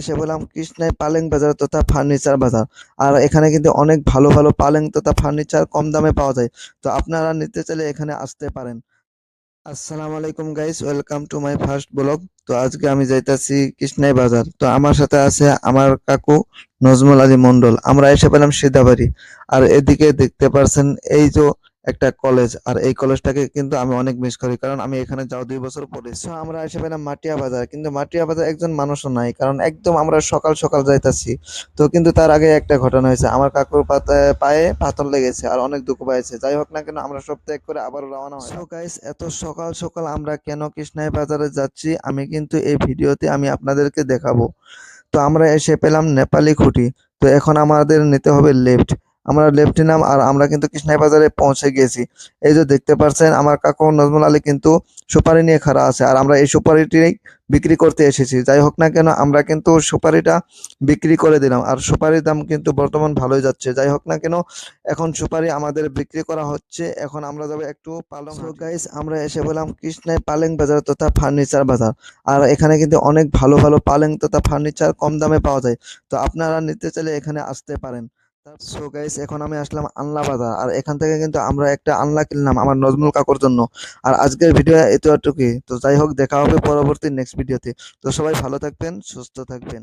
এসে বললাম কৃষ্ণাই পালেং বাজার তথা ফার্নিচার বাজার। আর এখানে কিন্তু অনেক ভালো ভালো পালেং তথা ফার্নিচার কম দামে পাওয়া যায়। তো আপনারা নিতে চাইলে এখানে আসতে পারেন। আসসালামু আলাইকুম guys, welcome to my first blog. তো আজকে আমি যাইতাছি কৃষ্ণাই বাজার। তো আমার সাথে আছে আমার কাকু নজমুল আলী মন্ডল। আমরা এসে পেলাম সিধাবাড়ি। আর এদিকে দেখতে পারছেন এই যে একটা কলেজ, আর এই কলেজটাকে কিন্তু আমি অনেক মিস করি, কারণ আমি এখানে যাও 2 বছর পড়েছি। So, আমরা এসে পেলাম মাটিয়া বাজার, কিন্তু মাটিয়া বাজার একজন মানুষও নাই, কারণ একদম আমরা সকাল সকাল যাইতাছি। তো কিন্তু তার আগে একটা ঘটনা হয়েছে, আমার কাকুর পায়ে পাথর লেগেছে আর অনেক দুঃখ পাইছে। যাই হোক না কেন, আমরা সব ত্যাগ করে আবার রওনা হয়। সো গাইস, এত সকাল সকাল আমরা কেন কৃষ্ণাই বাজারে যাচ্ছি আমি কিন্তু এই ভিডিওতে আমি আপনাদেরকে দেখাবো। তো আমরা এসে পেলাম নেপালি খুঁটি। তো এখন আমাদের নিতে হবে লেফট। আমরা লেফটে নাম, আর আমরা কিন্তু কৃষ্ণাই বাজারে পৌঁছে গেছি। এই যে দেখতে পাচ্ছেন আমার কাকু নজমুল আলী কিন্তু সুপারি নিয়ে খাড়া আছে, আর আমরা এই সুপারিটি বিক্রি করতে এসেছি। যাই হোক না কেন, আমরা কিন্তু সুপারিটা বিক্রি করে দিলাম, আর সুপারির দাম কিন্তু বর্তমান ভালোই যাচ্ছে। যাই হোক না কেন, এখন সুপারি আমাদের বিক্রি করা হচ্ছে। এখন আমরা যাবো একটু পালং। সো গাইস, আমরা এসে বললাম কৃষ্ণাই পালেং বাজার তথা ফার্নিচার বাজার। আর এখানে কিন্তু অনেক ভালো ভালো পালেং তথা ফার্নিচার কম দামে পাওয়া যায়। তো আপনারা নিতে চাইলে এখানে আসতে পারেন। সো গাইস, এখন আমি আসলাম আনলা বাজার, আর এখান থেকে কিন্তু আমরা একটা আনলা কিনলাম আমার নজমুল কাকুর জন্য। আর আজকের ভিডিও এতটুকুই। তো যাই হোক, দেখা হবে পরবর্তী নেক্সট ভিডিওতে। তো সবাই ভালো থাকবেন, সুস্থ থাকবেন।